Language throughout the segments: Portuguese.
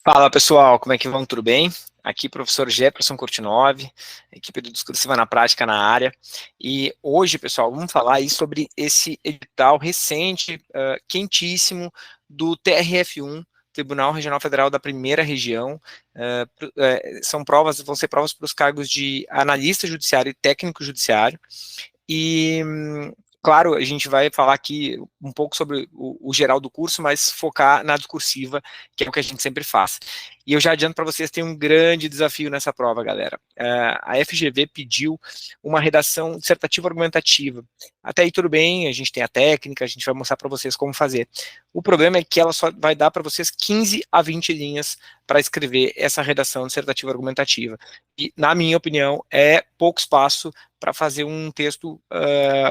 Fala pessoal, como é que vão? Tudo bem? Aqui professor Jefferson Cortinov, equipe do Discursiva na Prática na área. E hoje, pessoal, vamos falar aí sobre esse edital recente, quentíssimo, do TRF1, Tribunal Regional Federal da Primeira Região. São provas, vão ser provas para os cargos de analista judiciário e técnico judiciário. E, claro, a gente vai falar aqui um pouco sobre o geral do curso, mas focar na discursiva, que é o que a gente sempre faz. E eu já adianto para vocês, tem um grande desafio nessa prova, galera. A FGV pediu uma redação dissertativa argumentativa. Até aí tudo bem, a gente tem a técnica, a gente vai mostrar para vocês como fazer. O problema é que ela só vai dar para vocês 15 a 20 linhas para escrever essa redação dissertativa argumentativa. E, na minha opinião, é pouco espaço para fazer um texto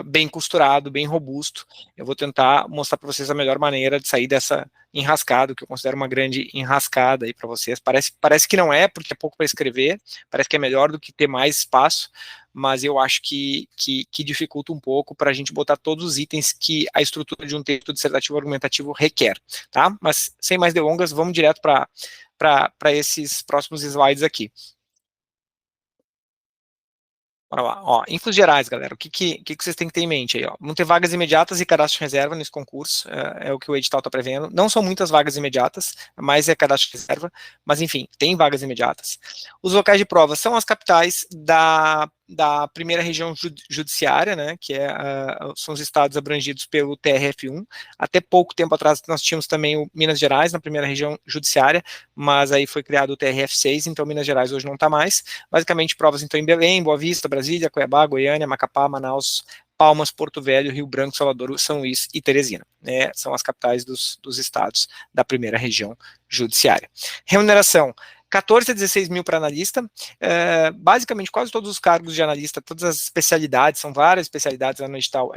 bem costurado, bem robusto. Eu vou tentar mostrar para vocês a melhor maneira de sair dessa enrascada, que eu considero uma grande enrascada aí para vocês. Parece que não é, porque é pouco para escrever, parece que é melhor do que ter mais espaço, mas eu acho que dificulta um pouco para a gente botar todos os itens que a estrutura de um texto dissertativo argumentativo requer, tá? Mas, sem mais delongas, vamos direto para esses próximos slides aqui. Bora lá, ó, infos gerais, galera, o que vocês têm que ter em mente aí, ó, vão ter vagas imediatas e cadastro de reserva nesse concurso, é o que o edital está prevendo, não são muitas vagas imediatas, mas é cadastro de reserva, mas enfim, tem vagas imediatas. Os locais de prova são as capitais da primeira região judiciária, né, que são os estados abrangidos pelo TRF1, até pouco tempo atrás nós tínhamos também o Minas Gerais na primeira região judiciária, mas aí foi criado o TRF6, então Minas Gerais hoje não está mais. Basicamente provas então em Belém, Boa Vista, Brasília, Cuiabá, Goiânia, Macapá, Manaus, Palmas, Porto Velho, Rio Branco, Salvador, São Luís e Teresina, né, são as capitais dos estados da primeira região judiciária. Remuneração: 14 a 16 mil para analista, basicamente quase todos os cargos de analista, todas as especialidades, são várias especialidades lá no edital,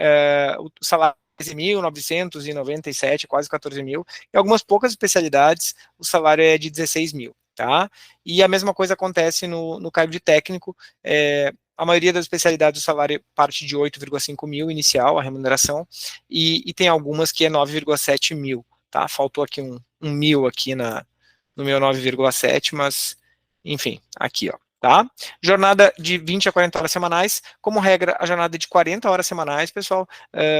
o salário 13.997, quase 14 mil, e algumas poucas especialidades, o salário é de 16 mil, tá? E a mesma coisa acontece no cargo de técnico, a maioria das especialidades o salário parte de 8,5 mil inicial, a remuneração, e tem algumas que é 9,7 mil, tá? Faltou aqui um mil aqui no meu 9,7, mas enfim, aqui, ó, tá? Jornada de 20 a 40 horas semanais, como regra, a jornada é de 40 horas semanais, pessoal,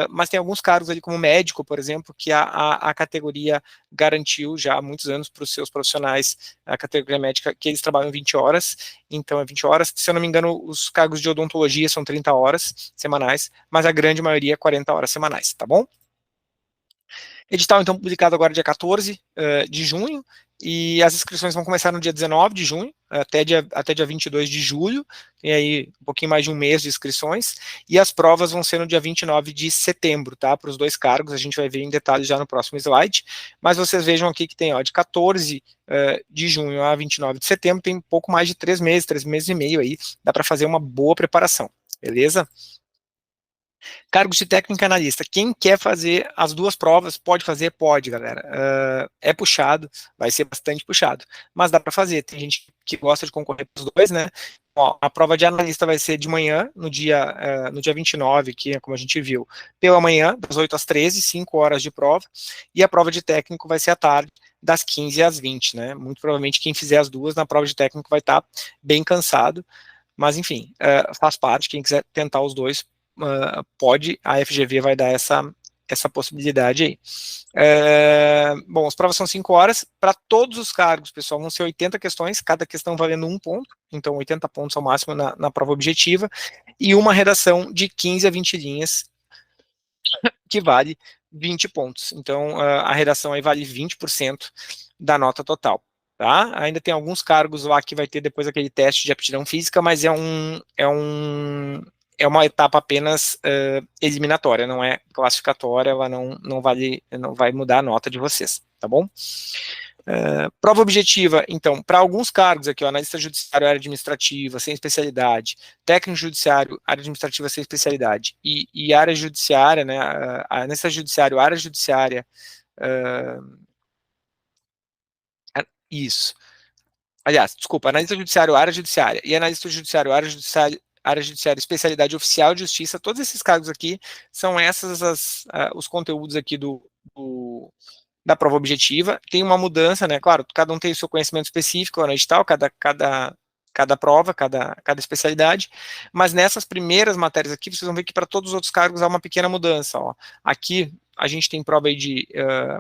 mas tem alguns cargos ali, como médico, por exemplo, que a categoria garantiu já há muitos anos para os seus profissionais, a categoria médica, que eles trabalham 20 horas, então é 20 horas, se eu não me engano, os cargos de odontologia são 30 horas semanais, mas a grande maioria é 40 horas semanais, tá bom? Edital, então, publicado agora dia 14 de junho, e as inscrições vão começar no dia 19 de junho, até dia 22 de julho, tem aí um pouquinho mais de um mês de inscrições, e as provas vão ser no dia 29 de setembro, tá, para os dois cargos, a gente vai ver em detalhes já no próximo slide, mas vocês vejam aqui que tem, ó, de 14 de junho a 29 de setembro, tem um pouco mais de 3 meses e meio aí, dá para fazer uma boa preparação, beleza? Cargos de técnico e analista. Quem quer fazer as duas provas, pode fazer? Pode, galera. É puxado, vai ser bastante puxado, mas dá para fazer. Tem gente que gosta de concorrer para os dois, né? Ó, a prova de analista vai ser de manhã, no dia 29, que é como a gente viu, pela manhã, das 8 às 13, 5 horas de prova, e a prova de técnico vai ser à tarde, das 15 às 20, né? Muito provavelmente quem fizer as duas na prova de técnico vai estar bem cansado, mas enfim, faz parte, quem quiser tentar os dois, pode, a FGV vai dar essa possibilidade aí. Bom, as provas são 5 horas, para todos os cargos, pessoal, vão ser 80 questões, cada questão valendo 1 ponto, então 80 pontos ao máximo na prova objetiva, e uma redação de 15 a 20 linhas, que vale 20 pontos. Então, a redação aí vale 20% da nota total. Tá? Ainda tem alguns cargos lá que vai ter depois aquele teste de aptidão física, mas é uma etapa apenas eliminatória, não é classificatória, ela não vai mudar a nota de vocês, tá bom? Prova objetiva, então, para alguns cargos aqui, ó, analista judiciário, área administrativa, sem especialidade, técnico judiciário, área administrativa sem especialidade, e área judiciária, né, analista judiciário, área judiciária, isso. Aliás, desculpa, analista judiciário, área judiciária, e analista judiciário, área judiciária, especialidade oficial de justiça, todos esses cargos aqui são os conteúdos aqui do da prova objetiva. Tem uma mudança, né? Claro, cada um tem o seu conhecimento específico no edital, cada prova, cada especialidade, mas nessas primeiras matérias aqui, vocês vão ver que para todos os outros cargos há uma pequena mudança. Ó. Aqui a gente tem prova aí de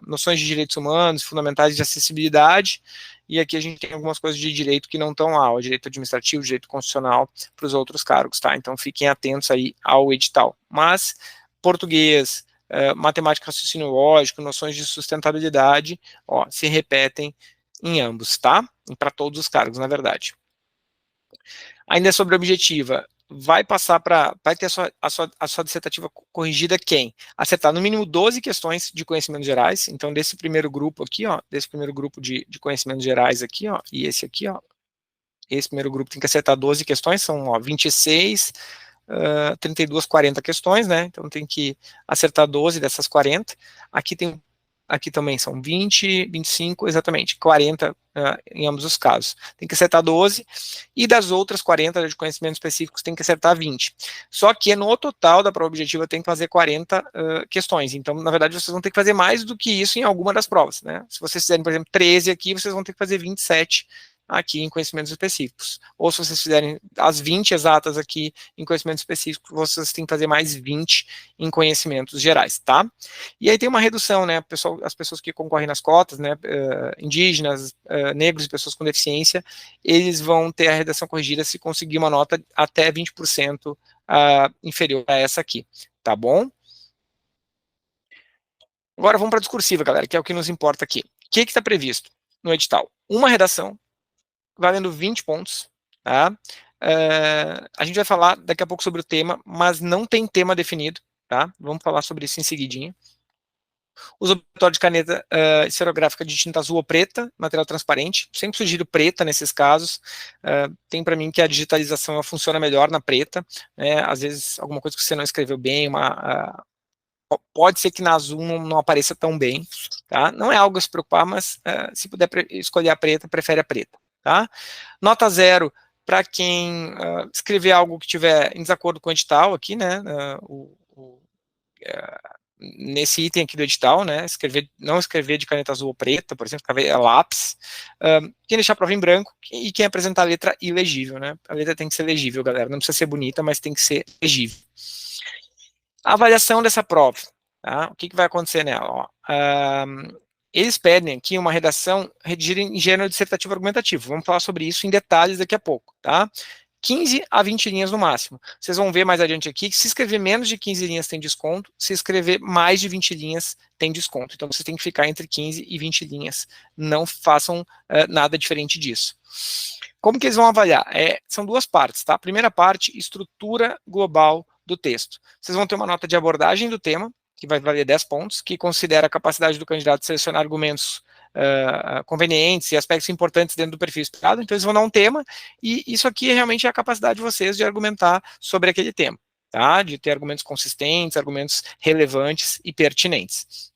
noções de direitos humanos, fundamentais de acessibilidade, e aqui a gente tem algumas coisas de direito que não estão lá, o direito administrativo, o direito constitucional para os outros cargos, tá? Então fiquem atentos aí ao edital. Mas português, matemática, raciocínio lógico, noções de sustentabilidade, ó, se repetem em ambos, tá? Para todos os cargos, na verdade. Ainda sobre a objetiva, vai ter a sua dissertativa corrigida quem? Acertar no mínimo 12 questões de conhecimentos gerais, então desse primeiro grupo aqui, ó, desse primeiro grupo de conhecimentos gerais aqui, ó, e esse aqui, ó, esse primeiro grupo tem que acertar 12 questões, são, ó, 26, 32, 40 questões, né, então tem que acertar 12 dessas 40, aqui também são 20, 25, exatamente, 40 em ambos os casos. Tem que acertar 12, e das outras 40 de conhecimentos específicos tem que acertar 20. Só que no total da prova objetiva tem que fazer 40 questões. Então, na verdade, vocês vão ter que fazer mais do que isso em alguma das provas, né? Se vocês fizerem, por exemplo, 13 aqui, vocês vão ter que fazer 27 aqui em conhecimentos específicos. Ou se vocês fizerem as 20 exatas aqui em conhecimentos específicos, vocês têm que fazer mais 20 em conhecimentos gerais, tá? E aí tem uma redução, né? As pessoas que concorrem nas cotas, né? Indígenas, negros e pessoas com deficiência, eles vão ter a redação corrigida se conseguir uma nota até 20% inferior a essa aqui, tá bom? Agora vamos para a discursiva, galera, que é o que nos importa aqui. O que está previsto no edital? Uma redação, valendo 20 pontos, tá? A gente vai falar daqui a pouco sobre o tema, mas não tem tema definido, tá? Vamos falar sobre isso em seguidinho. Uso obrigatório de caneta esferográfica de tinta azul ou preta, material transparente. Sempre sugiro preta nesses casos. Tem para mim que a digitalização funciona melhor na preta. Né? Às vezes, alguma coisa que você não escreveu bem, pode ser que na azul não apareça tão bem. Tá? Não é algo a se preocupar, mas se puder escolher a preta, prefere a preta. Tá? Nota 0 para quem escrever algo que tiver em desacordo com o edital aqui, né? Nesse item aqui do edital, né, não escrever de caneta azul ou preta, por exemplo, escrever a lápis, quem deixar a prova em branco e quem apresentar a letra ilegível, né, a letra tem que ser legível, galera, não precisa ser bonita, mas tem que ser legível. A avaliação dessa prova, tá? O que vai acontecer nela? Ó, eles pedem aqui uma redação redigida em gênero dissertativo argumentativo, vamos falar sobre isso em detalhes daqui a pouco, tá? 15 a 20 linhas no máximo. Vocês vão ver mais adiante aqui que se escrever menos de 15 linhas tem desconto, se escrever mais de 20 linhas tem desconto. Então, vocês têm que ficar entre 15 e 20 linhas. Não façam nada diferente disso. Como que eles vão avaliar? São duas partes, tá? A primeira parte, estrutura global do texto. Vocês vão ter uma nota de abordagem do tema, que vai valer 10 pontos, que considera a capacidade do candidato de selecionar argumentos convenientes e aspectos importantes dentro do perfil esperado. Então, eles vão dar um tema, e isso aqui realmente é a capacidade de vocês de argumentar sobre aquele tema, tá? De ter argumentos consistentes, argumentos relevantes e pertinentes.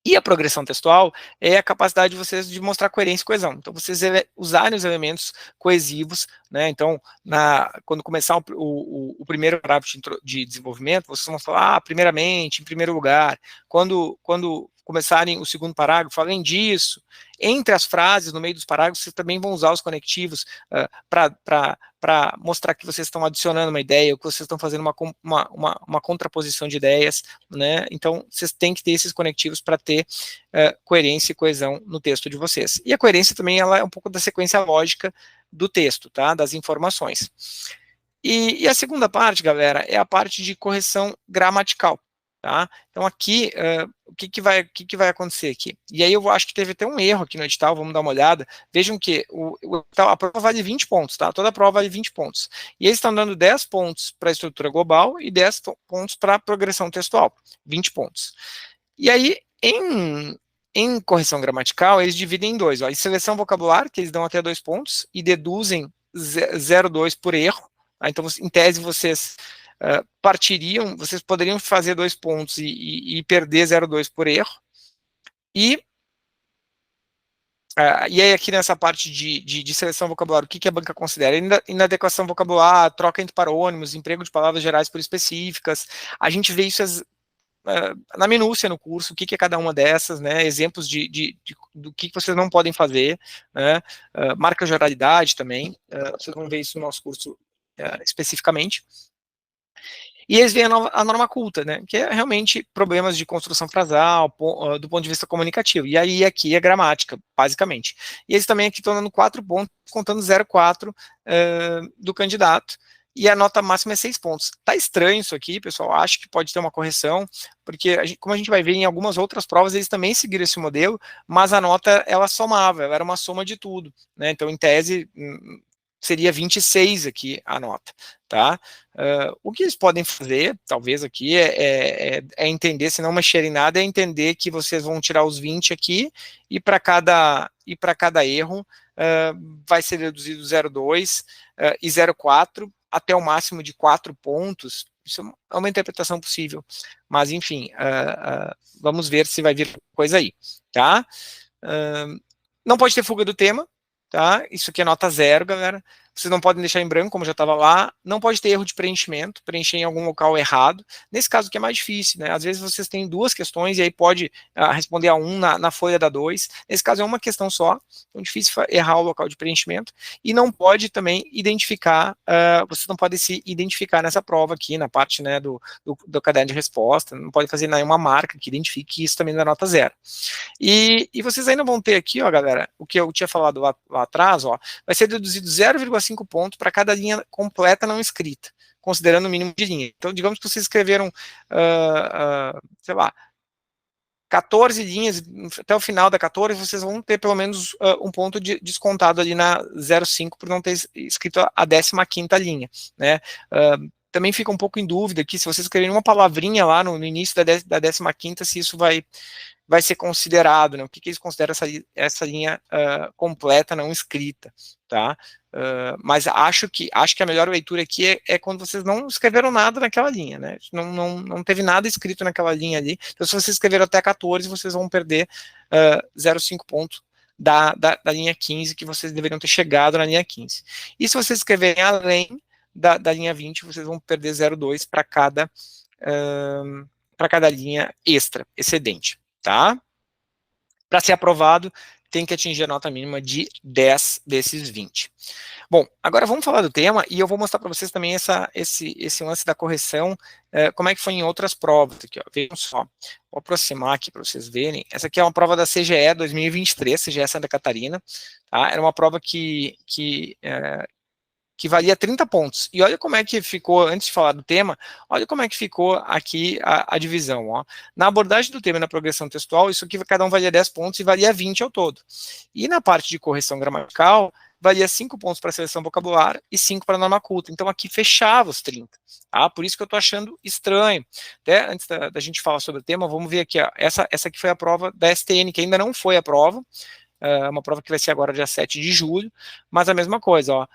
E a progressão textual é a capacidade de vocês de mostrar coerência e coesão. Então, vocês usarem os elementos coesivos, né? Então, quando começar o primeiro parágrafo de desenvolvimento, vocês vão falar, primeiramente, em primeiro lugar. Quando começarem o segundo parágrafo, além disso, entre as frases, no meio dos parágrafos, vocês também vão usar os conectivos para mostrar que vocês estão adicionando uma ideia, ou que vocês estão fazendo uma contraposição de ideias, né? Então, vocês têm que ter esses conectivos para ter coerência e coesão no texto de vocês. E a coerência também ela é um pouco da sequência lógica do texto, tá? Das informações. E a segunda parte, galera, é a parte de correção gramatical. Tá? Então aqui, o que vai acontecer aqui? E aí eu acho que teve até um erro aqui no edital, vamos dar uma olhada. Vejam que a prova vale 20 pontos, tá? Toda a prova vale 20 pontos. E eles estão dando 10 pontos para a estrutura global e 10 pontos para a progressão textual, 20 pontos. E aí, em correção gramatical, eles dividem em dois. Ó, em seleção vocabular, que eles dão até 2 pontos e deduzem 0,2 por erro. Tá? Então, em tese, vocês vocês poderiam fazer 2 pontos e perder 0,2 por erro. E aí aqui nessa parte de seleção vocabular, o que a banca considera? Inadequação vocabular, troca entre parônimos, emprego de palavras gerais por específicas. A gente vê isso na minúcia no curso, o que é cada uma dessas, né, exemplos do que vocês não podem fazer, né, marca de oralidade também, vocês vão ver isso no nosso curso especificamente. E eles veem a norma culta, né, que é realmente problemas de construção frasal, do ponto de vista comunicativo. E aí aqui é gramática, basicamente. E eles também aqui estão dando 4 pontos, contando 0,4 do candidato. E a nota máxima é 6 pontos. Tá estranho isso aqui, pessoal, acho que pode ter uma correção, porque como a gente vai ver em algumas outras provas, eles também seguiram esse modelo, mas a nota, ela somava, ela era uma soma de tudo, né, então em tese seria 26 aqui a nota, tá? O que eles podem fazer, talvez aqui, é entender, se não mexer em nada, é entender que vocês vão tirar os 20 aqui, e para cada erro vai ser reduzido 0,2 e 0,4, até o máximo de 4 pontos. Isso é uma interpretação possível, mas enfim, vamos ver se vai vir coisa aí, tá? Não pode ter fuga do tema, tá? Isso aqui é nota 0, galera. Vocês não podem deixar em branco, como já estava lá. Não pode ter erro de preenchimento, preencher em algum local errado. Nesse caso aqui é mais difícil, né? Às vezes vocês têm 2 questões e aí pode responder a 1 na folha da 2. Nesse caso é uma questão só, então é difícil errar o local de preenchimento. E não pode também identificar, vocês não podem se identificar nessa prova aqui, na parte, né, do caderno de resposta. Não pode fazer nenhuma marca que identifique isso também na nota 0. E vocês ainda vão ter aqui, ó, galera, o que eu tinha falado lá atrás, ó, vai ser deduzido 0,5 ponto para cada linha completa não escrita, considerando o mínimo de linha. Então, digamos que vocês escreveram, sei lá, 14 linhas, até o final da 14, vocês vão ter pelo menos um ponto descontado ali na 0,5 por não ter escrito a 15ª linha, né? Também fica um pouco em dúvida aqui, se vocês escreverem uma palavrinha lá no início da 15ª, se isso vai ser considerado, né? O que eles consideram essa linha completa, não escrita, tá? Mas acho que a melhor leitura aqui é quando vocês não escreveram nada naquela linha, né? Não teve nada escrito naquela linha ali. Então, se vocês escreveram até 14, vocês vão perder 0,5 pontos da linha 15, que vocês deveriam ter chegado na linha 15. E se vocês escreverem além da linha 20, vocês vão perder 0,2 para cada linha extra, excedente, tá? Para ser aprovado, tem que atingir a nota mínima de 10 desses 20. Bom, agora vamos falar do tema, e eu vou mostrar para vocês também esse lance da correção, como é que foi em outras provas. Aqui, ó, vejam só, vou aproximar aqui para vocês verem. Essa aqui é uma prova da CGE 2023, CGE Santa Catarina, tá? Era uma prova que valia 30 pontos. E olha como é que ficou, antes de falar do tema, olha como é que ficou aqui a divisão. Ó. Na abordagem do tema e na progressão textual, isso aqui cada um valia 10 pontos e valia 20 ao todo. E na parte de correção gramatical, valia 5 pontos para seleção vocabular e 5 para norma culta. Então aqui fechava os 30. Tá? Por isso que eu estou achando estranho. Até antes da gente falar sobre o tema, vamos ver aqui. Ó, essa aqui foi a prova da STN, que ainda não foi a prova. Uma prova que vai ser agora dia 7 de julho. Mas a mesma coisa, ó.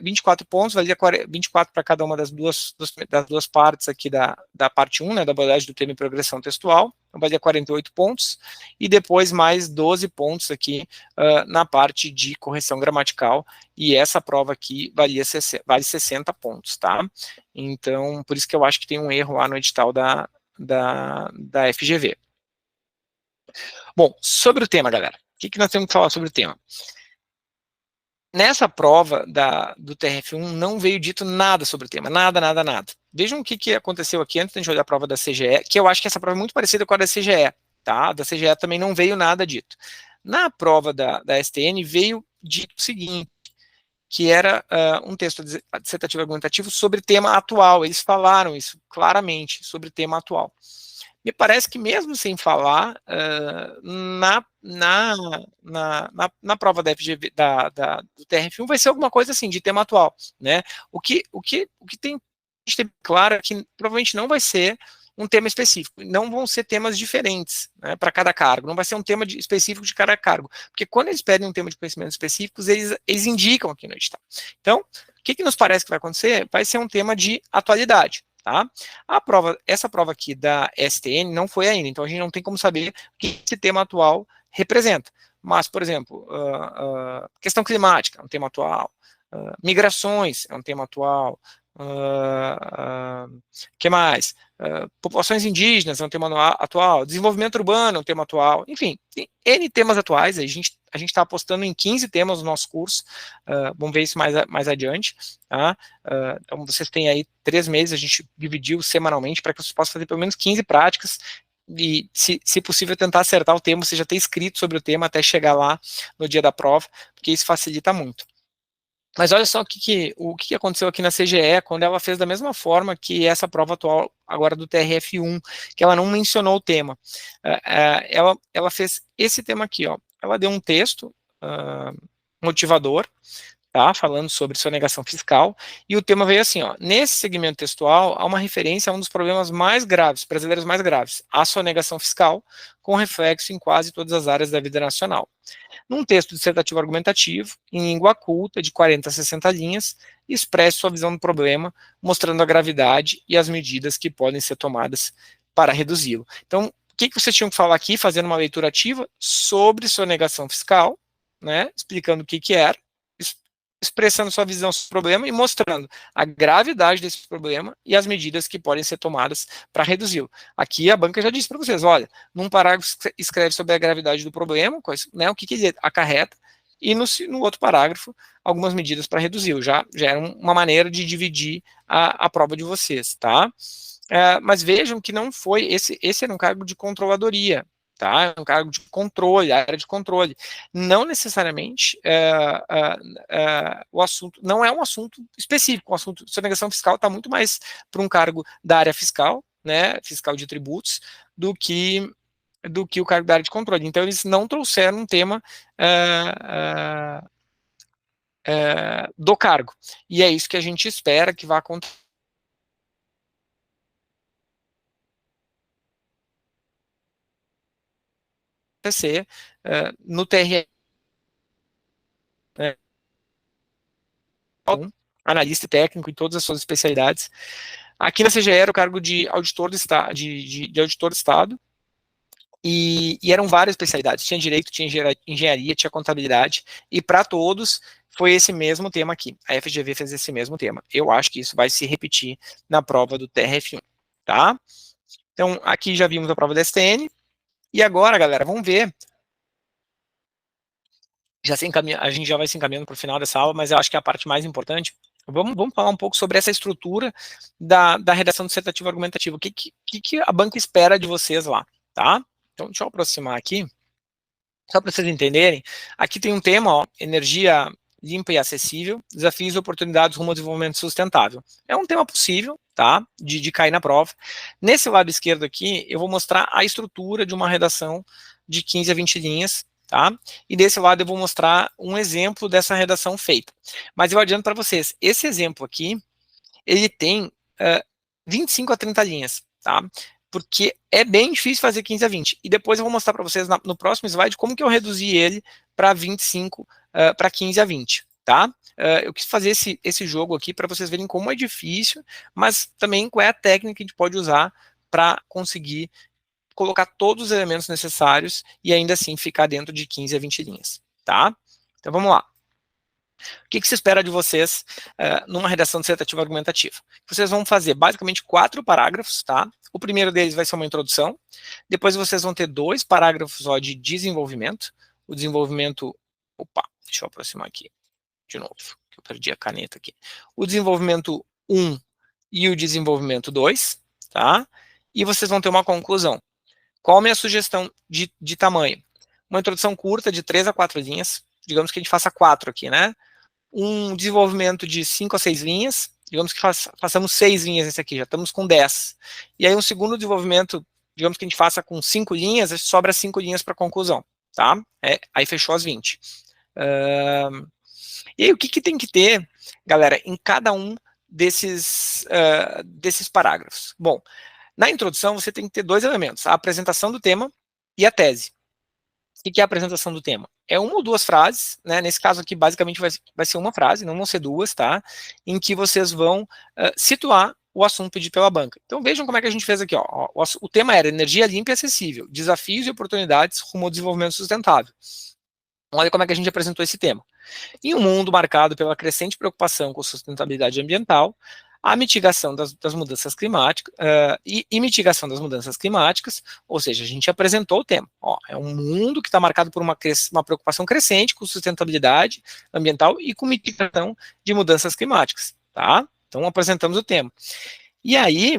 24 pontos, valia 24 para cada uma das duas partes aqui da parte 1, né, da abordagem do tema e progressão textual, então valia 48 pontos, e depois mais 12 pontos aqui na parte de correção gramatical, e essa prova aqui vale 60 pontos, tá? Então, por isso que eu acho que tem um erro lá no edital da FGV. Bom, sobre o tema, galera, o que nós temos que falar sobre o tema? Nessa prova do TRF1 não veio dito nada sobre o tema, nada. Vejam o que aconteceu aqui antes de a gente olhar a prova da CGE, que eu acho que essa prova é muito parecida com a da CGE, tá? Da CGE também não veio nada dito. Na prova da STN veio dito o seguinte, que era um texto dissertativo argumentativo sobre tema atual, eles falaram isso claramente, sobre tema atual. Me parece que mesmo sem falar, na prova da FGV, do TRF1 vai ser alguma coisa assim, de tema atual, né? O que tem a gente tem claro é que provavelmente não vai ser um tema específico, não vão ser temas diferentes, né, para cada cargo, não vai ser um tema específico de cada cargo, porque quando eles pedem um tema de conhecimentos específicos, eles indicam aqui no edital. Então, o que nos parece que vai acontecer? Vai ser um tema de atualidade. Tá? Essa prova aqui da STN não foi ainda, então a gente não tem como saber o que esse tema atual representa. Mas, por exemplo, questão climática é um tema atual, migrações é um tema atual, Que mais? Populações indígenas é um tema atual, desenvolvimento urbano é um tema atual, enfim, tem N temas atuais, a gente está apostando em 15 temas no nosso curso, vamos ver isso mais adiante, tá? Então vocês têm aí 3 meses, a gente dividiu semanalmente para que vocês possam fazer pelo menos 15 práticas, e se possível tentar acertar o tema, você já ter escrito sobre o tema até chegar lá no dia da prova, porque isso facilita muito. Mas olha só o que aconteceu aqui na CGE, quando ela fez da mesma forma que essa prova atual agora do TRF1, que ela não mencionou o tema. Ela fez esse tema aqui, ó. Ela deu um texto motivador, tá, falando sobre sonegação fiscal, e o tema veio assim, ó, nesse segmento textual há uma referência a um dos problemas mais graves, brasileiros mais graves, a sonegação fiscal, com reflexo em quase todas as áreas da vida nacional. Num texto dissertativo argumentativo, em língua culta, de 40 a 60 linhas, expresse sua visão do problema, mostrando a gravidade e as medidas que podem ser tomadas para reduzi-lo. Então, o que vocês tinham que falar aqui, fazendo uma leitura ativa sobre sonegação fiscal, né, explicando o que era, expressando sua visão sobre o problema e mostrando a gravidade desse problema e as medidas que podem ser tomadas para reduzi-lo. Aqui a banca já disse para vocês, olha, num parágrafo escreve sobre a gravidade do problema, né, o que ele acarreta, e no outro parágrafo, algumas medidas para reduzi-lo. Já era uma maneira de dividir a prova de vocês, tá? Mas vejam que não foi, esse era um cargo de controladoria, tá? É um cargo de controle, área de controle. Não necessariamente o assunto, não é um assunto específico, o assunto de sonegação fiscal está muito mais para um cargo da área fiscal, né, fiscal de tributos, do que o cargo da área de controle. Então, eles não trouxeram um tema do cargo. E é isso que a gente espera que vá acontecer no TRE, né, analista técnico em todas as suas especialidades. Aqui na CGE era o cargo de auditor do Estado, de auditor do Estado, e eram várias especialidades. Tinha direito, tinha engenharia, tinha contabilidade, e para todos foi esse mesmo tema aqui. A FGV fez esse mesmo tema. Eu acho que isso vai se repetir na prova do TRF1, tá? Então, aqui já vimos a prova da STN, e agora, galera, vamos ver. A gente já vai se encaminhando para o final dessa aula, mas eu acho que é a parte mais importante. Vamos falar um pouco sobre essa estrutura da redação dissertativa argumentativa. O que a banca espera de vocês lá, tá? Então, deixa eu aproximar aqui, só para vocês entenderem. Aqui tem um tema, ó, energia limpa e acessível, desafios e oportunidades rumo ao desenvolvimento sustentável. É um tema possível, tá, de cair na prova. Nesse lado esquerdo aqui, eu vou mostrar a estrutura de uma redação de 15 a 20 linhas, tá? E desse lado eu vou mostrar um exemplo dessa redação feita. Mas eu adianto para vocês, esse exemplo aqui, ele tem 25 a 30 linhas, tá? Porque é bem difícil fazer 15 a 20. E depois eu vou mostrar para vocês no próximo slide como que eu reduzi ele para 25, para 15 a 20, tá? Eu quis fazer esse jogo aqui para vocês verem como é difícil, mas também qual é a técnica que a gente pode usar para conseguir colocar todos os elementos necessários e ainda assim ficar dentro de 15 a 20 linhas, tá? Então vamos lá. O que se espera de vocês numa redação dissertativa argumentativa? Vocês vão fazer basicamente 4 parágrafos, tá? O primeiro deles vai ser uma introdução, depois vocês vão ter 2 parágrafos de desenvolvimento, o desenvolvimento, deixa eu aproximar aqui de novo, que eu perdi a caneta aqui. O desenvolvimento 1 e o desenvolvimento 2, tá? E vocês vão ter uma conclusão. Qual a minha sugestão de tamanho? Uma introdução curta de 3 a 4 linhas, digamos que a gente faça 4 aqui, né? Um desenvolvimento de 5 a 6 linhas, digamos que façamos 6 linhas nesse aqui, já estamos com 10. E aí um segundo desenvolvimento, digamos que a gente faça com 5 linhas, sobra 5 linhas para conclusão, tá? Aí fechou as 20. E aí o que tem que ter, galera, em cada um desses parágrafos? Bom, na introdução você tem que ter 2 elementos, a apresentação do tema e a tese. O que é a apresentação do tema? É uma ou 2 frases, né? Nesse caso aqui, basicamente, vai ser uma frase, não vão ser 2, tá? Em que vocês vão situar o assunto pedido pela banca. Então vejam como é que a gente fez aqui, ó. O tema era energia limpa e acessível, desafios e oportunidades rumo ao desenvolvimento sustentável. Olha como é que a gente apresentou esse tema. Em um mundo marcado pela crescente preocupação com sustentabilidade ambiental, a mitigação das mudanças climáticas, e mitigação das mudanças climáticas, ou seja, a gente apresentou o tema. Ó, é um mundo que está marcado por uma preocupação crescente com sustentabilidade ambiental e com mitigação de mudanças climáticas, tá? Então, apresentamos o tema. E aí,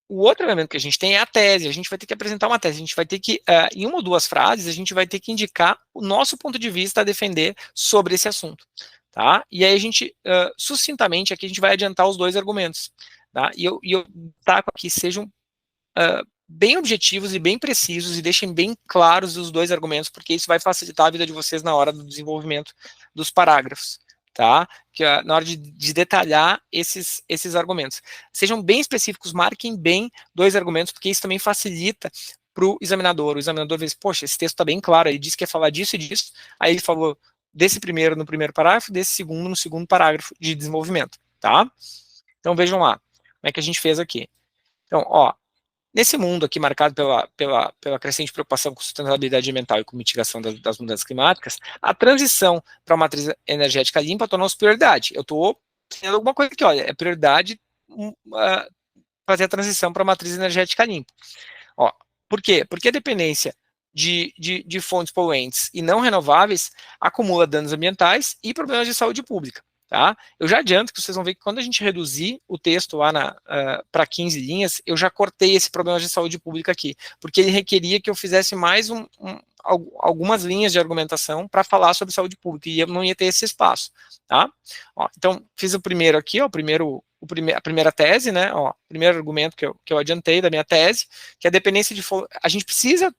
o outro elemento que a gente tem é a tese. A gente vai ter que apresentar uma tese. A gente vai ter que, em uma ou duas frases, a gente vai ter que indicar o nosso ponto de vista a defender sobre esse assunto. Tá? E aí a gente, sucintamente, aqui a gente vai adiantar os dois argumentos. Tá? E eu destaco aqui, sejam bem objetivos e bem precisos e deixem bem claros os dois argumentos, porque isso vai facilitar a vida de vocês na hora do desenvolvimento dos parágrafos. Tá? Que, na hora de detalhar esses argumentos. Sejam bem específicos, marquem bem dois argumentos, porque isso também facilita para o examinador. O examinador vê, poxa, esse texto está bem claro, ele disse que ia falar disso e disso, aí ele falou desse primeiro no primeiro parágrafo, desse segundo no segundo parágrafo de desenvolvimento. Tá? Então vejam lá, como é que a gente fez aqui. Então, ó, nesse mundo aqui marcado pela crescente preocupação com sustentabilidade ambiental e com mitigação das mudanças climáticas, a transição para uma matriz energética limpa tornou-se prioridade. Eu estou tendo alguma coisa aqui, olha, é prioridade fazer a transição para uma matriz energética limpa. Ó, por quê? Porque a dependência de fontes poluentes e não renováveis acumula danos ambientais e problemas de saúde pública. Tá? Eu já adianto que vocês vão ver que quando a gente reduzir o texto lá para 15 linhas, eu já cortei esse problema de saúde pública aqui, porque ele requeria que eu fizesse mais algumas linhas de argumentação para falar sobre saúde pública, e eu não ia ter esse espaço. Tá? Ó, então, fiz o primeiro aqui, ó, a primeira tese, né, ó, primeiro argumento que eu adiantei da minha tese, que a dependência a gente precisa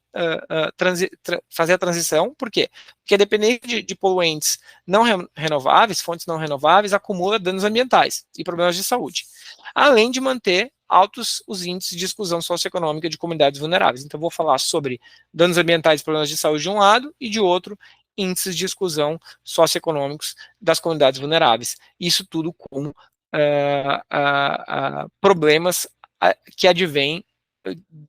fazer a transição, por quê? Porque a dependência de poluentes não renováveis, fontes não renováveis, acumula danos ambientais e problemas de saúde, além de manter altos os índices de exclusão socioeconômica de comunidades vulneráveis. Então, vou falar sobre danos ambientais e problemas de saúde de um lado, e de outro, índices de exclusão socioeconômicos das comunidades vulneráveis. Isso tudo com problemas que advêm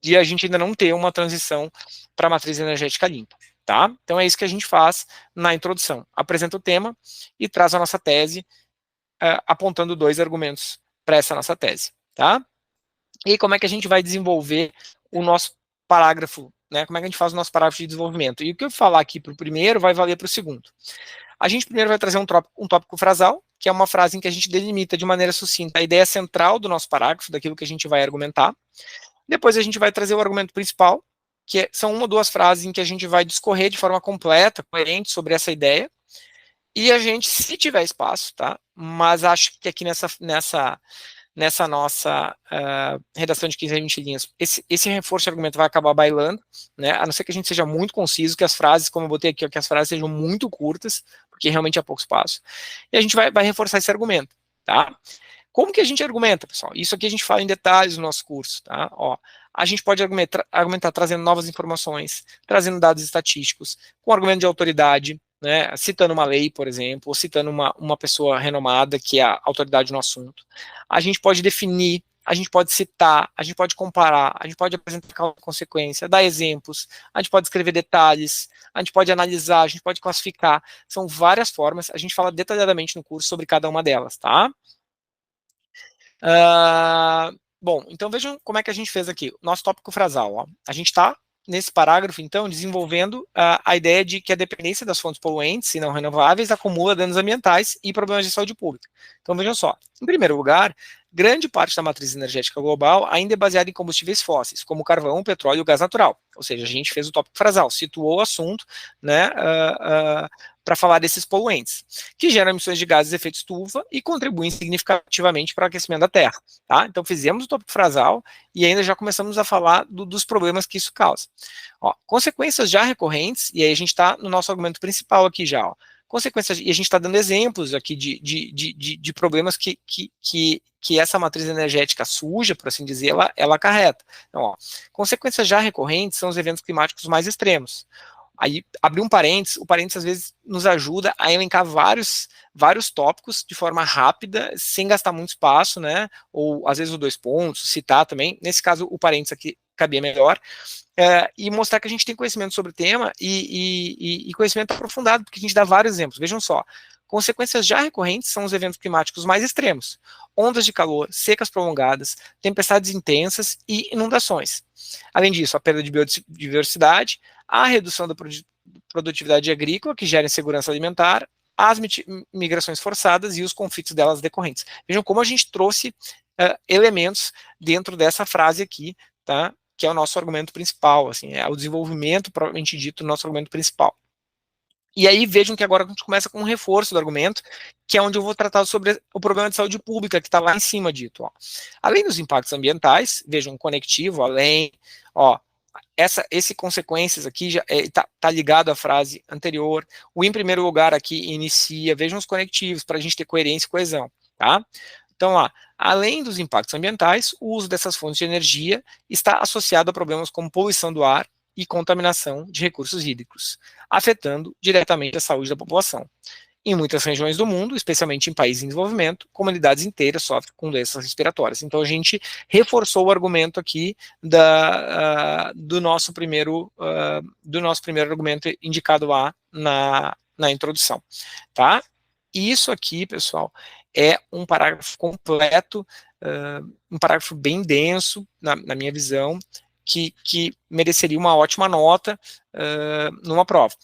de a gente ainda não ter uma transição para a matriz energética limpa. Tá? Então é isso que a gente faz na introdução. Apresenta o tema e traz a nossa tese, apontando dois argumentos para essa nossa tese. Tá? E como é que a gente vai desenvolver o nosso parágrafo, né? Como é que a gente faz o nosso parágrafo de desenvolvimento? E o que eu falar aqui para o primeiro vai valer para o segundo. A gente primeiro vai trazer um tópico frasal, que é uma frase em que a gente delimita de maneira sucinta a ideia central do nosso parágrafo, daquilo que a gente vai argumentar. Depois a gente vai trazer o argumento principal, que são uma ou duas frases em que a gente vai discorrer de forma completa, coerente sobre essa ideia. E a gente, se tiver espaço, tá? Mas acho que aqui nessa nossa redação de 15 a 20 linhas, esse reforço de argumento vai acabar bailando, né? A não ser que a gente seja muito conciso, que as frases, como eu botei aqui, que as frases sejam muito curtas, porque realmente há pouco espaço. E a gente vai reforçar esse argumento, tá? Como que a gente argumenta, pessoal? Isso aqui a gente fala em detalhes no nosso curso, tá? Ó, a gente pode argumentar trazendo novas informações, trazendo dados estatísticos, com argumento de autoridade, né, citando uma lei, por exemplo, ou citando uma pessoa renomada que é a autoridade no assunto. A gente pode definir, a gente pode citar, a gente pode comparar, a gente pode apresentar causa e consequência, dar exemplos, a gente pode escrever detalhes, a gente pode analisar, a gente pode classificar. São várias formas, a gente fala detalhadamente no curso sobre cada uma delas, tá? Bom, então vejam como é que a gente fez aqui. Nosso tópico frasal, ó. A gente está nesse parágrafo, então, desenvolvendo a ideia de que a dependência das fontes poluentes e não renováveis acumula danos ambientais e problemas de saúde pública. Então, vejam só. Em primeiro lugar, grande parte da matriz energética global ainda é baseada em combustíveis fósseis, como carvão, petróleo e gás natural. Ou seja, a gente fez o tópico frasal, situou o assunto, né, para falar desses poluentes, que geram emissões de gases de efeito estufa e contribuem significativamente para o aquecimento da Terra. Tá? Então, fizemos o tópico frasal e ainda já começamos a falar dos problemas que isso causa. Ó, consequências já recorrentes, e aí a gente está no nosso argumento principal aqui já, ó, consequências, e a gente está dando exemplos aqui de problemas que essa matriz energética suja, por assim dizer, ela acarreta. Então, ó, consequências já recorrentes são os eventos climáticos mais extremos. Aí, abrir um parênteses, o parênteses às vezes nos ajuda a elencar vários tópicos de forma rápida, sem gastar muito espaço, né? Ou às vezes os dois pontos, citar também. Nesse caso, o parênteses aqui cabia melhor. E mostrar que a gente tem conhecimento sobre o tema e conhecimento aprofundado, porque a gente dá vários exemplos. Vejam só, Consequências já recorrentes são os eventos climáticos mais extremos, ondas de calor, secas prolongadas, tempestades intensas e inundações. Além disso, a perda de biodiversidade, a redução da produtividade agrícola, que gera insegurança alimentar, as migrações forçadas e os conflitos delas decorrentes. Vejam como a gente trouxe elementos dentro dessa frase aqui, tá? Que é o nosso argumento principal, assim, é o desenvolvimento, propriamente dito, do nosso argumento principal. E aí vejam que agora a gente começa com um reforço do argumento, que é onde eu vou tratar sobre o problema de saúde pública, que está lá em cima dito. Ó. Além dos impactos ambientais, vejam, conectivo, além, ó, esse consequências aqui já tá ligado à frase anterior. O em primeiro lugar aqui inicia, vejam os conectivos, para a gente ter coerência e coesão, tá? Então, lá, além dos impactos ambientais, o uso dessas fontes de energia está associado a problemas como poluição do ar e contaminação de recursos hídricos, afetando diretamente a saúde da população. Em muitas regiões do mundo, especialmente em países em desenvolvimento, comunidades inteiras sofrem com doenças respiratórias. Então, a gente reforçou o argumento aqui do nosso primeiro argumento indicado lá na introdução. Tá? E isso aqui, pessoal, é um parágrafo completo, um parágrafo bem denso, na minha visão, que mereceria uma ótima nota numa prova.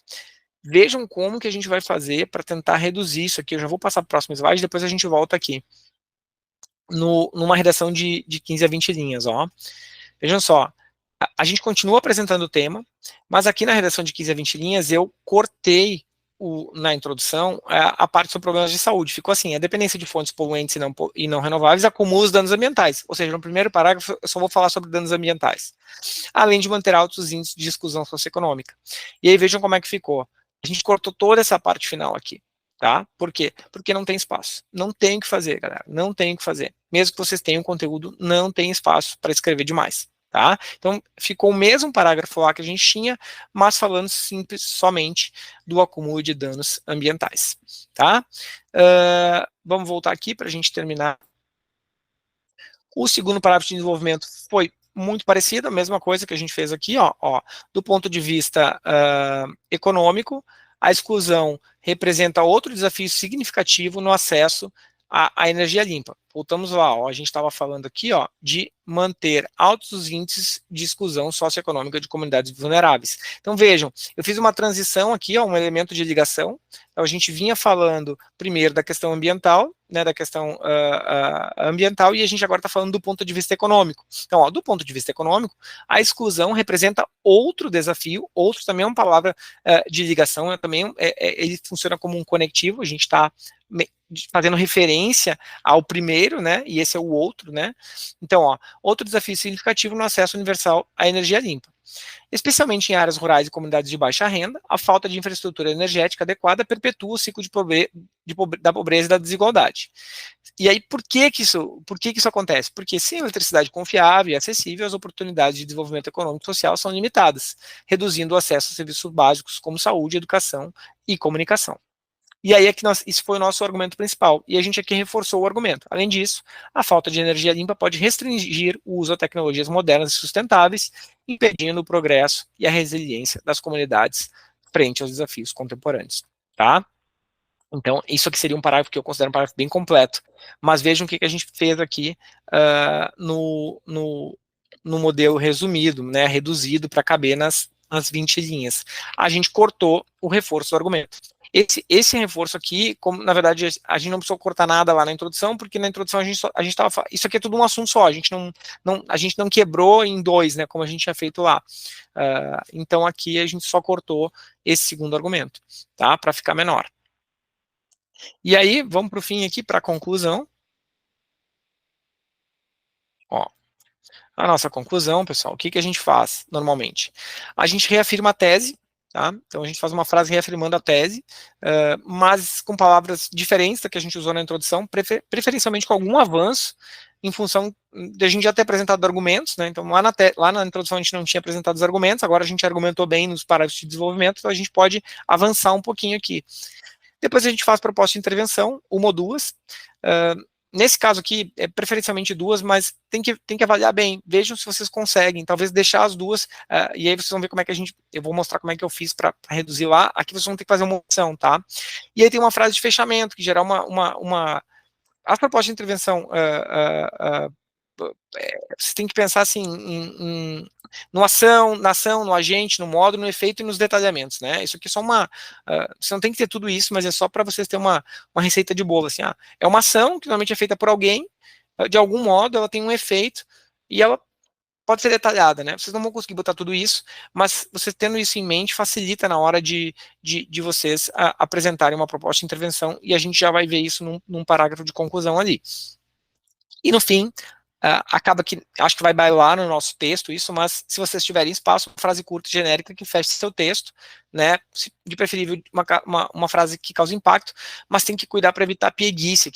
Vejam como que a gente vai fazer para tentar reduzir isso aqui. Eu já vou passar para o próximo slide, depois a gente volta aqui. Numa redação de 15 a 20 linhas. Ó. Vejam só, a gente continua apresentando o tema, mas aqui na redação de 15 a 20 linhas eu cortei na introdução a parte sobre problemas de saúde. Ficou assim: a dependência de fontes poluentes e não renováveis acumula os danos ambientais. Ou seja, no primeiro parágrafo eu só vou falar sobre danos ambientais, além de manter altos índices de exclusão socioeconômica. E aí vejam como é que ficou. A gente cortou toda essa parte final aqui, tá? Por quê? Porque não tem espaço. Não tem o que fazer, galera. Não tem o que fazer. Mesmo que vocês tenham conteúdo, não tem espaço para escrever demais, tá? Então, ficou o mesmo parágrafo lá que a gente tinha, mas falando somente do acúmulo de danos ambientais, tá? Vamos voltar aqui para a gente terminar. O segundo parágrafo de desenvolvimento foi muito parecido, a mesma coisa que a gente fez aqui, ó, do ponto de vista econômico, a exclusão representa outro desafio significativo no acesso à energia limpa. Voltamos lá, ó, a gente estava falando aqui, ó, de manter altos índices de exclusão socioeconômica de comunidades vulneráveis. Então vejam, eu fiz uma transição aqui, ó, um elemento de ligação. Então a gente vinha falando primeiro da questão ambiental, né, da questão ambiental, e a gente agora está falando do ponto de vista econômico. Então, ó, do ponto de vista econômico, a exclusão representa outro desafio, outro também é uma palavra de ligação, ele funciona como um conectivo, a gente está fazendo referência ao primeiro, né, e esse é o outro, né. Então, ó, outro desafio significativo no acesso universal à energia limpa. Especialmente em áreas rurais e comunidades de baixa renda, a falta de infraestrutura energética adequada perpetua o ciclo da pobreza e da desigualdade. E aí, por que isso acontece? Porque sem eletricidade confiável e acessível, as oportunidades de desenvolvimento econômico e social são limitadas, reduzindo o acesso a serviços básicos como saúde, educação e comunicação. E aí isso foi o nosso argumento principal. E a gente aqui reforçou o argumento. Além disso, a falta de energia limpa pode restringir o uso de tecnologias modernas e sustentáveis, impedindo o progresso e a resiliência das comunidades frente aos desafios contemporâneos. Tá? Então, isso aqui seria um parágrafo que eu considero um parágrafo bem completo. Mas vejam o que a gente fez aqui no modelo resumido, né, reduzido para caber nas 20 linhas. A gente cortou o reforço do argumento. Esse reforço aqui, como na verdade a gente não precisou cortar nada lá na introdução, porque na introdução a gente estava, isso aqui é tudo um assunto só, a gente não quebrou em dois, né, como a gente tinha feito lá. Então aqui a gente só cortou esse segundo argumento, tá, para ficar menor. E aí, vamos para o fim aqui, para a conclusão. Ó, a nossa conclusão, pessoal, o que a gente faz normalmente? A gente reafirma a tese, tá? Então a gente faz uma frase reafirmando a tese, mas com palavras diferentes da que a gente usou na introdução, preferencialmente com algum avanço, em função de a gente já ter apresentado argumentos, né? Então lá na introdução a gente não tinha apresentado os argumentos, agora a gente argumentou bem nos parágrafos de desenvolvimento, então a gente pode avançar um pouquinho aqui. Depois a gente faz proposta de intervenção, uma ou duas, nesse caso aqui, é preferencialmente duas, mas tem que avaliar bem. Vejam se vocês conseguem. Talvez deixar as duas, e aí vocês vão ver como é que a gente. Eu vou mostrar como é que eu fiz para reduzir lá. Aqui vocês vão ter que fazer uma opção, tá? E aí tem uma frase de fechamento, que gerar uma as propostas de intervenção, você tem que pensar assim no ação, na ação, no agente, no modo, no efeito e nos detalhamentos, né? Isso aqui é só você não tem que ter tudo isso, mas é só para vocês terem uma receita de bolo, assim, é uma ação que normalmente é feita por alguém, de algum modo, ela tem um efeito e ela pode ser detalhada, né? Vocês não vão conseguir botar tudo isso, mas você tendo isso em mente facilita na hora de vocês apresentarem uma proposta de intervenção e a gente já vai ver isso num parágrafo de conclusão ali. E no fim, acaba que, acho que vai bailar no nosso texto isso, mas se vocês tiverem espaço, uma frase curta e genérica que feche seu texto, né, de preferível uma frase que cause impacto, mas tem que cuidar para evitar pieguice,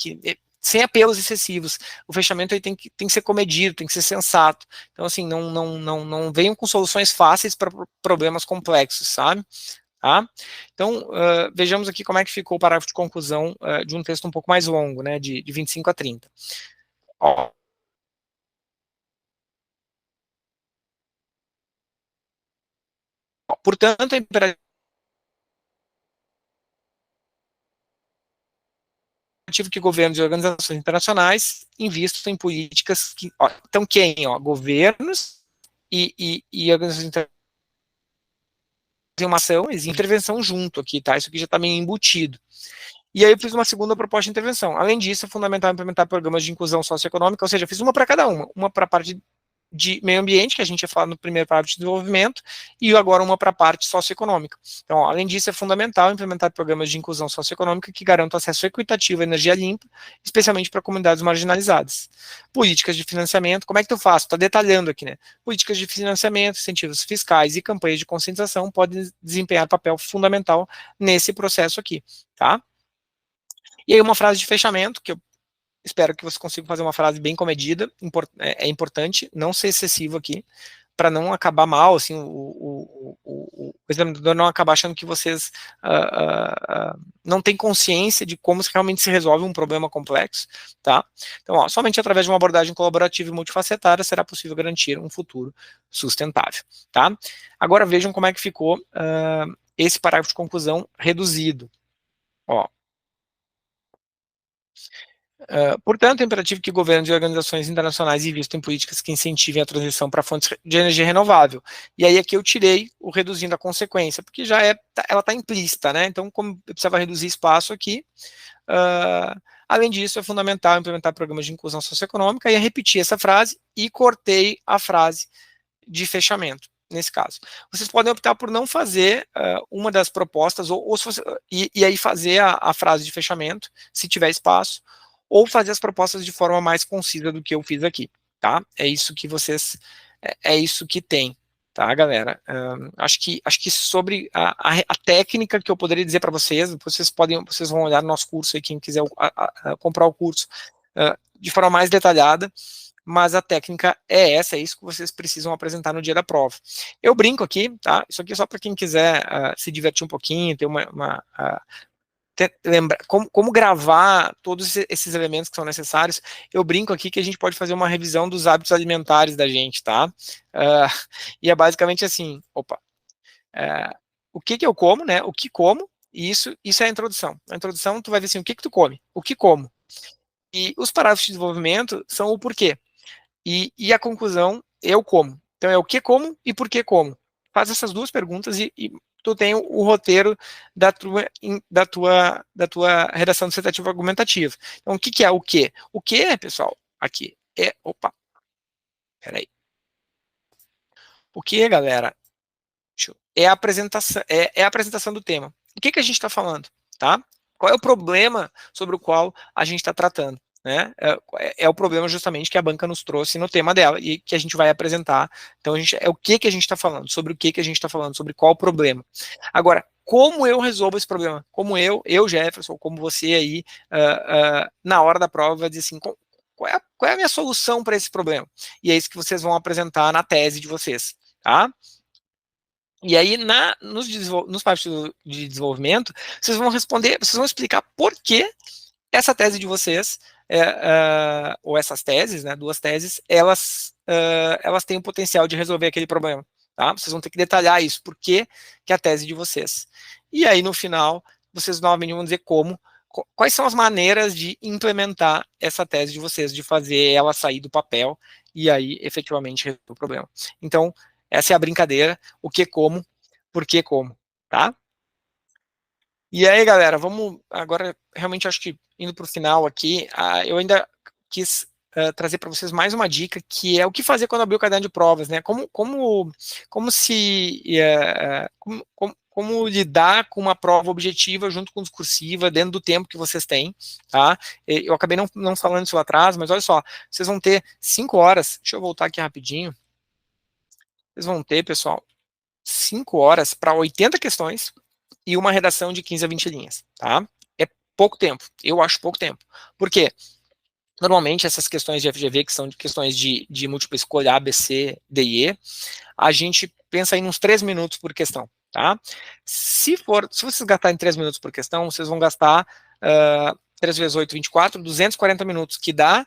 sem apelos excessivos. O fechamento aí tem que ser comedido, tem que ser sensato. Então, assim, não venham com soluções fáceis para problemas complexos, sabe? Tá? Então, vejamos aqui como é que ficou o parágrafo de conclusão de um texto um pouco mais longo, né, de 25 a 30. Ó, portanto, é imperativo que governos e organizações internacionais invistam em políticas que. Ó, então, quem? Ó, governos e organizações internacionais têm uma ação e intervenção junto aqui, tá? Isso aqui já está meio embutido. E aí eu fiz uma segunda proposta de intervenção. Além disso, é fundamental implementar programas de inclusão socioeconômica, ou seja, eu fiz uma para cada uma para a parte de meio ambiente, que a gente ia falar no primeiro parágrafo de desenvolvimento, e agora uma para a parte socioeconômica. Então, ó, além disso, é fundamental implementar programas de inclusão socioeconômica que garantam acesso equitativo à energia limpa, especialmente para comunidades marginalizadas. Políticas de financiamento, como é que tu faz? Está detalhando aqui, né? Políticas de financiamento, incentivos fiscais e campanhas de conscientização podem desempenhar papel fundamental nesse processo aqui, tá? E aí uma frase de fechamento, que eu espero que você consiga fazer uma frase bem comedida, é importante não ser excessivo aqui, para não acabar mal, assim, o examinador não acabar achando que vocês não têm consciência de como realmente se resolve um problema complexo, tá? Então, ó, somente através de uma abordagem colaborativa e multifacetada será possível garantir um futuro sustentável, tá? Agora vejam como é que ficou esse parágrafo de conclusão reduzido, ó. Portanto, é imperativo que governos e organizações internacionais investam em políticas que incentivem a transição para fontes de energia renovável. E aí aqui eu tirei o reduzindo a consequência, porque ela está implícita, né? Então, como eu precisava reduzir espaço aqui, além disso, é fundamental implementar programas de inclusão socioeconômica, e repetir essa frase e cortei a frase de fechamento. Nesse caso, vocês podem optar por não fazer uma das propostas, ou se você, e aí fazer a frase de fechamento, se tiver espaço, ou fazer as propostas de forma mais concisa do que eu fiz aqui, tá? É isso que vocês, é isso que tem, tá, galera? Acho que sobre a técnica que eu poderia dizer para vocês, vocês vão olhar no nosso curso aí, quem quiser comprar o curso de forma mais detalhada, mas a técnica é essa, é isso que vocês precisam apresentar no dia da prova. Eu brinco aqui, tá? Isso aqui é só para quem quiser se divertir um pouquinho, ter lembrar como gravar todos esses elementos que são necessários. Eu brinco aqui que a gente pode fazer uma revisão dos hábitos alimentares da gente, tá? E é basicamente assim, o que eu como, né? O que como, e isso é a introdução. A introdução, tu vai ver assim, o que tu come? O que como? E os parágrafos de desenvolvimento são o porquê. E a conclusão, eu como. Então é o que como e por que como. Faz essas duas perguntas e tu tem o roteiro da tua redação dissertativa argumentativa. Então o que é o que? O que é, pessoal, aqui peraí. O que, galera, é a apresentação, é a apresentação do tema. O que a gente está falando, tá? Qual é o problema sobre o qual a gente está tratando? Né? É o problema justamente que a banca nos trouxe no tema dela e que a gente vai apresentar. Então, é o que a gente está falando, sobre o que a gente está falando, sobre qual o problema. Agora, como eu resolvo esse problema? Como eu Jefferson, como você aí, na hora da prova, vai dizer assim, qual é a minha solução para esse problema? E é isso que vocês vão apresentar na tese de vocês, tá? E aí, nos parágrafos de desenvolvimento, vocês vão responder, vocês vão explicar por que essa tese de vocês ou essas teses, né, 2 teses, elas têm o potencial de resolver aquele problema. Tá? Vocês vão ter que detalhar isso, por que é a tese de vocês. E aí, no final, vocês novamente vão dizer quais são as maneiras de implementar essa tese de vocês, de fazer ela sair do papel e aí, efetivamente, resolver o problema. Então, essa é a brincadeira, o que, como, por que, como, tá? E aí, galera, vamos agora, realmente acho que indo para o final aqui, eu ainda quis trazer para vocês mais uma dica, que é o que fazer quando abrir o caderno de provas, né? Como lidar com uma prova objetiva junto com discursiva dentro do tempo que vocês têm, tá? Eu acabei não falando isso lá atrás, mas olha só, vocês vão ter 5 horas, deixa eu voltar aqui rapidinho, vocês vão ter, pessoal, 5 horas para 80 questões, e uma redação de 15 a 20 linhas, tá? É pouco tempo, eu acho pouco tempo. Por quê? Normalmente essas questões de FGV, que são questões de múltipla escolha A, B, C, D e E, a gente pensa em uns 3 minutos por questão, tá? Se vocês gastarem 3 minutos por questão, vocês vão gastar 3 vezes 8, 24, 240 minutos, que dá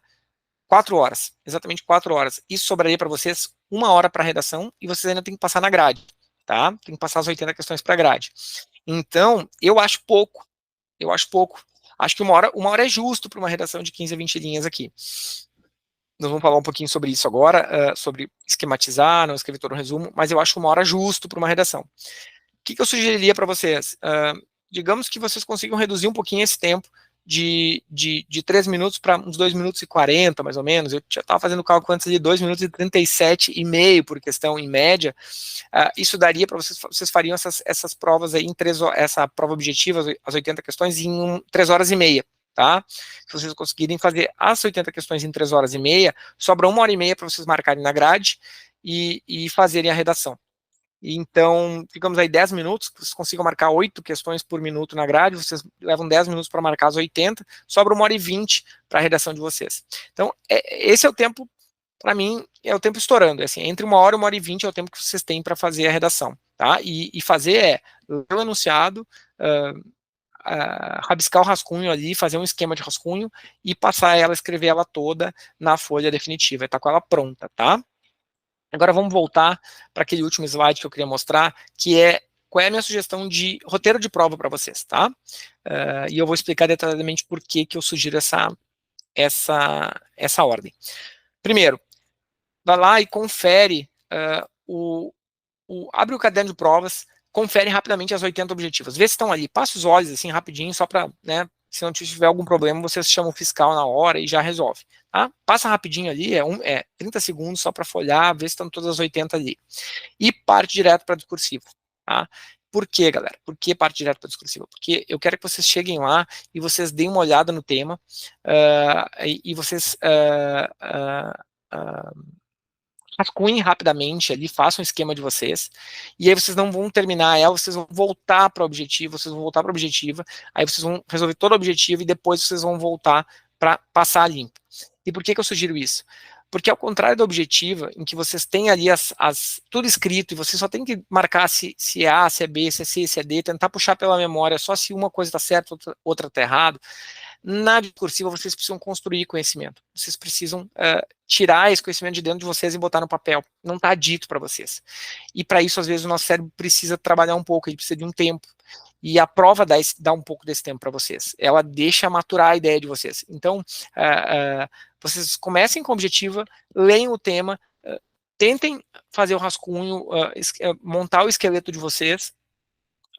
4 horas, exatamente 4 horas. Isso sobraria para vocês 1 hora para redação e vocês ainda têm que passar na grade, tá? Tem que passar as 80 questões para a grade. Então, eu acho pouco. Eu acho pouco. Acho que 1 hora é justo para uma redação de 15 a 20 linhas aqui. Nós vamos falar um pouquinho sobre isso agora, sobre esquematizar, não escrever todo o resumo, mas eu acho 1 hora justo para uma redação. O que eu sugeriria para vocês? Digamos que vocês consigam reduzir um pouquinho esse tempo de 3 minutos para uns 2 minutos e 40, mais ou menos. Eu já estava fazendo cálculo antes de 2 minutos e 37 e meio por questão, em média. Isso daria para vocês fariam essas provas aí, essa prova objetiva, as 80 questões, em 3 horas e meia. Tá? Se vocês conseguirem fazer as 80 questões em 3 horas e meia, sobra 1 hora e meia para vocês marcarem na grade e fazerem a redação. Então, ficamos aí 10 minutos, vocês consigam marcar 8 questões por minuto na grade, vocês levam 10 minutos para marcar as 80, sobra 1 hora e 20 para a redação de vocês. Então, esse é o tempo, para mim, é o tempo estourando. Assim, entre 1 hora e 1 hora e 20 é o tempo que vocês têm para fazer a redação. Tá? E fazer ler o enunciado, rabiscar o rascunho ali, fazer um esquema de rascunho e passar ela, escrever ela toda na folha definitiva, está com ela pronta, tá? Agora vamos voltar para aquele último slide que eu queria mostrar, que é qual é a minha sugestão de roteiro de prova para vocês, tá? E eu vou explicar detalhadamente por que eu sugiro essa ordem. Primeiro, vai lá e confere, abre o caderno de provas, confere rapidamente as 80 objetivas, vê se estão ali, passa os olhos assim rapidinho, só para, né, se não tiver algum problema, vocês chamam o fiscal na hora e já resolve. Tá? Passa rapidinho ali, 30 segundos só para folhar, ver se estão todas as 80 ali. E parte direto para a discursiva. Tá? Por quê, galera? Por que parte direto para a discursiva? Porque eu quero que vocês cheguem lá e vocês deem uma olhada no tema e vocês rascunhem rapidamente ali, façam um esquema de vocês, e aí vocês não vão terminar ela, vocês vão voltar para o objetivo, vocês vão voltar para a objetiva, aí vocês vão resolver todo o objetivo e depois vocês vão voltar para passar a limpo. E por que eu sugiro isso? Porque ao contrário da objetiva, em que vocês têm ali tudo escrito e você só tem que marcar se é A, se é B, se é C, se é D, tentar puxar pela memória só se uma coisa está certa, outra está errada. Na discursiva, vocês precisam construir conhecimento. Vocês precisam tirar esse conhecimento de dentro de vocês e botar no papel. Não está dito para vocês. E para isso, às vezes, o nosso cérebro precisa trabalhar um pouco, ele precisa de um tempo. E a prova dá um pouco desse tempo para vocês. Ela deixa maturar a ideia de vocês. Então, vocês comecem com a objetiva, leiam o tema, tentem fazer o rascunho, montar o esqueleto de vocês,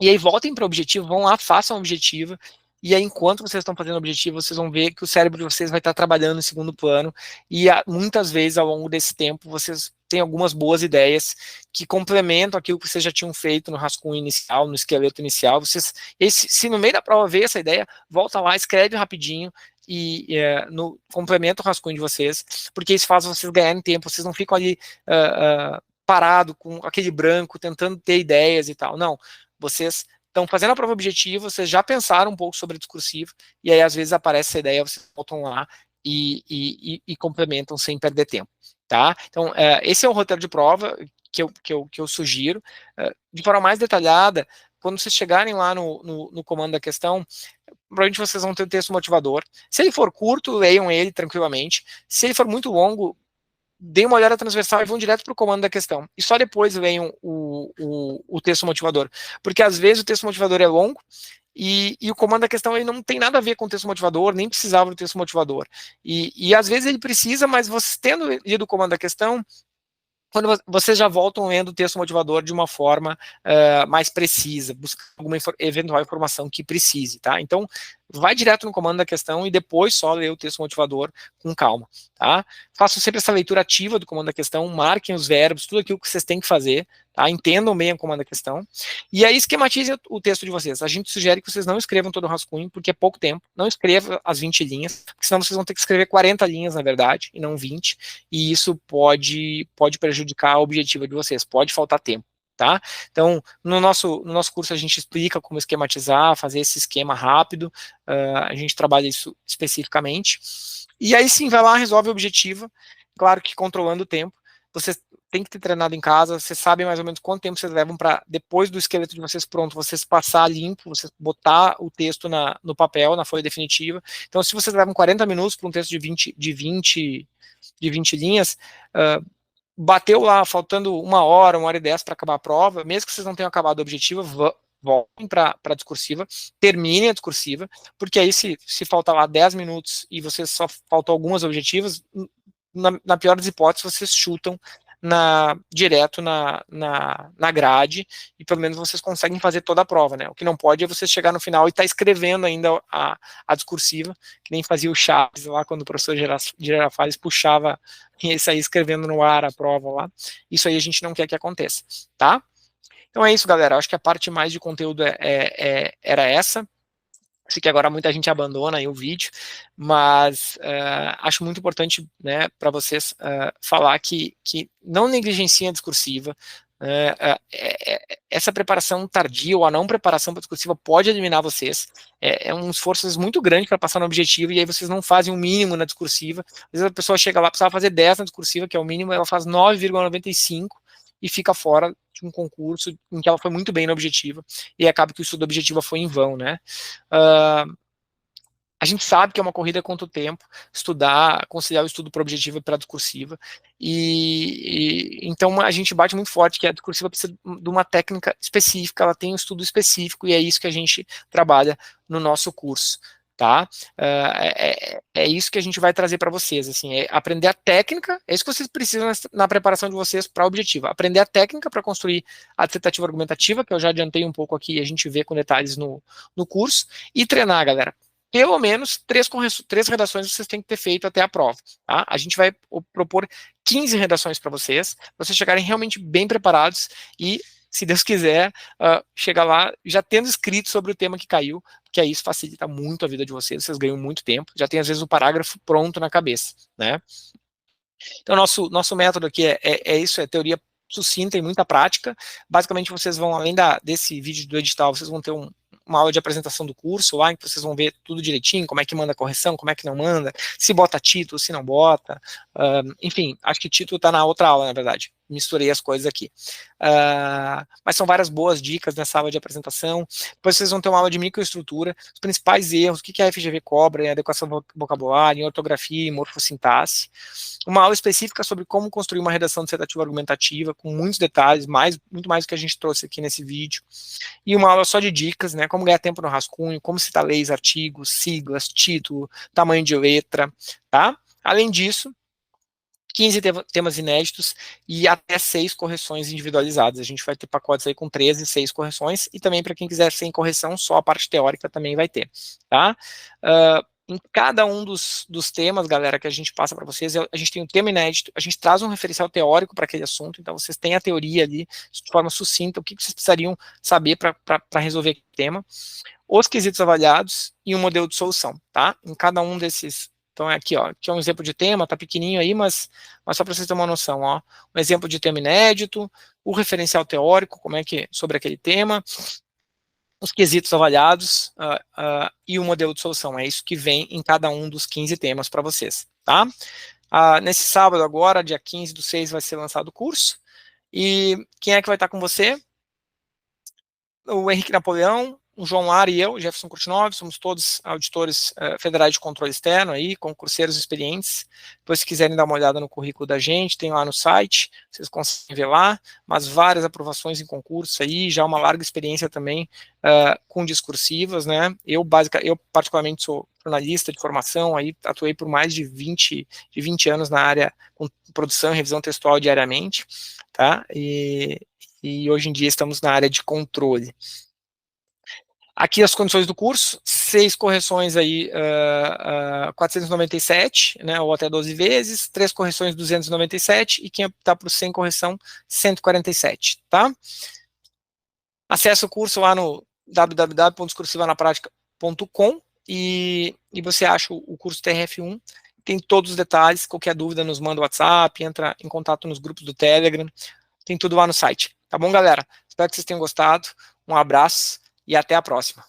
e aí voltem para o objetivo, vão lá, façam a objetiva, e aí enquanto vocês estão fazendo o objetivo, vocês vão ver que o cérebro de vocês vai estar trabalhando em segundo plano, e muitas vezes ao longo desse tempo vocês têm algumas boas ideias que complementam aquilo que vocês já tinham feito no rascunho inicial, no esqueleto inicial. Se no meio da prova ver essa ideia, volta lá, escreve rapidinho, complementa o rascunho de vocês, porque isso faz vocês ganharem tempo, vocês não ficam ali parado com aquele branco, tentando ter ideias e tal. Não, vocês estão fazendo a prova objetiva, vocês já pensaram um pouco sobre a discursiva, e aí às vezes aparece essa ideia, vocês voltam lá e complementam sem perder tempo. Tá? Então, esse é o roteiro de prova que eu sugiro. De forma mais detalhada, quando vocês chegarem lá no comando da questão, provavelmente vocês vão ter o texto motivador. Se ele for curto, leiam ele tranquilamente. Se ele for muito longo, deem uma olhada transversal e vão direto para o comando da questão. E só depois leiam o texto motivador. Porque às vezes o texto motivador é longo e o comando da questão ele não tem nada a ver com o texto motivador, nem precisava do texto motivador. E às vezes ele precisa, mas você tendo lido o comando da questão, quando vocês já voltam lendo o texto motivador de uma forma mais precisa, buscando alguma eventual informação que precise, tá? Então, vai direto no comando da questão e depois só lê o texto motivador com calma, tá? Façam sempre essa leitura ativa do comando da questão, marquem os verbos, tudo aquilo que vocês têm que fazer, tá? Entendam bem o comando da questão. E aí esquematizem o texto de vocês. A gente sugere que vocês não escrevam todo o rascunho, porque é pouco tempo. Não escreva as 20 linhas, porque senão vocês vão ter que escrever 40 linhas, na verdade, e não 20, e isso pode prejudicar a objetiva de vocês, pode faltar tempo. Tá? Então, no nosso curso a gente explica como esquematizar, fazer esse esquema rápido, a gente trabalha isso especificamente, e aí sim, vai lá, resolve o objetivo, claro que controlando o tempo, vocês têm que ter treinado em casa, vocês sabem mais ou menos quanto tempo vocês levam para, depois do esqueleto de vocês pronto, vocês passar limpo, vocês botar o texto no papel, na folha definitiva. Então, se vocês levam 40 minutos para um texto de 20 linhas, bateu lá, faltando 1 hora e 10 para acabar a prova, mesmo que vocês não tenham acabado o objetivo, voltem para a discursiva, terminem a discursiva, porque aí se faltar lá 10 minutos e vocês só faltam algumas objetivas, na pior das hipóteses, vocês chutam direto na grade, e pelo menos vocês conseguem fazer toda a prova, né? O que não pode é você chegar no final e estar escrevendo ainda a discursiva, que nem fazia o Chaves lá, quando o professor Girafales puxava e saía escrevendo no ar a prova lá. Isso aí a gente não quer que aconteça, tá? Então é isso, galera. Acho que a parte mais de conteúdo era essa. Sei que agora muita gente abandona aí o vídeo, mas acho muito importante, né, para vocês falar que não negligenciem a discursiva. Essa preparação tardia ou a não preparação para a discursiva pode eliminar vocês. É um esforço muito grande para passar no objetivo e aí vocês não fazem o mínimo na discursiva. Às vezes a pessoa chega lá, precisava fazer 10 na discursiva, que é o mínimo, ela faz 9,95 e fica fora de um concurso em que ela foi muito bem no objetivo e acaba que o estudo objetivo foi em vão, né? A gente sabe que é uma corrida contra o tempo, estudar, conciliar o estudo para objetivo e para discursiva, então a gente bate muito forte que a discursiva precisa de uma técnica específica, ela tem um estudo específico e é isso que a gente trabalha no nosso curso, tá? É isso que a gente vai trazer para vocês, assim, é aprender a técnica, é isso que vocês precisam na preparação de vocês para o objetivo, aprender a técnica para construir a dissertativa argumentativa, que eu já adiantei um pouco aqui e a gente vê com detalhes no curso, e treinar, galera. Pelo menos 3 redações vocês têm que ter feito até a prova. Tá? A gente vai propor 15 redações para vocês chegarem realmente bem preparados e, se Deus quiser, chegar lá já tendo escrito sobre o tema que caiu, que aí isso facilita muito a vida de vocês ganham muito tempo, já tem às vezes o parágrafo pronto na cabeça. Né? Então, nosso método aqui é isso, é teoria sucinta e muita prática. Basicamente, vocês vão, além desse vídeo do edital, vocês vão ter uma aula de apresentação do curso lá, em que vocês vão ver tudo direitinho, como é que manda a correção, como é que não manda, se bota título, se não bota, enfim, acho que título está na outra aula, na verdade, misturei as coisas aqui. Mas são várias boas dicas nessa aula de apresentação. Depois vocês vão ter uma aula de microestrutura, os principais erros, o que a FGV cobra em adequação do vocabulário, em ortografia e morfossintaxe. Uma aula específica sobre como construir uma redação dissertativa argumentativa, com muitos detalhes, muito mais do que a gente trouxe aqui nesse vídeo. E uma aula só de dicas, né? Como ganhar tempo no rascunho, como citar leis, artigos, siglas, título, tamanho de letra, tá? Além disso, 15 temas inéditos e até 6 correções individualizadas. A gente vai ter pacotes aí com 13 e 6 correções, e também para quem quiser sem correção, só a parte teórica também vai ter, tá? Em cada um dos temas, galera, que a gente passa para vocês, a gente tem um tema inédito, a gente traz um referencial teórico para aquele assunto, então vocês têm a teoria ali, de forma sucinta, o que vocês precisariam saber para resolver aquele tema, os quesitos avaliados e um modelo de solução, tá? Em cada um desses. Então, aqui é um exemplo de tema, tá pequenininho aí, mas só para vocês terem uma noção, um exemplo de tema inédito, o referencial teórico, como é que, sobre aquele tema, os quesitos avaliados e o modelo de solução. É isso que vem em cada um dos 15 temas para vocês, tá? Nesse sábado agora, dia 15/6, vai ser lançado o curso. E quem é que vai estar com você? o Henrique Napoleão, o João Lara e eu, Jefferson Kurtinov, somos todos auditores federais de controle externo aí, concurseiros experientes. Depois, se quiserem dar uma olhada no currículo da gente, tem lá no site, vocês conseguem ver lá, mas várias aprovações em concurso aí, já uma larga experiência também com discursivas, né? Eu particularmente sou jornalista de formação, aí atuei por mais de 20 anos na área com produção e revisão textual diariamente, tá? E hoje em dia estamos na área de controle. Aqui as condições do curso, 6 correções aí, 497, né, ou até 12 vezes, 3 correções 297 e quem optar por 100 correção, 147, tá? Acesse o curso lá no www.discursivanapratica.com e você acha o curso TRF1, tem todos os detalhes, qualquer dúvida nos manda o WhatsApp, entra em contato nos grupos do Telegram, tem tudo lá no site, tá bom, galera? Espero que vocês tenham gostado, um abraço e até a próxima.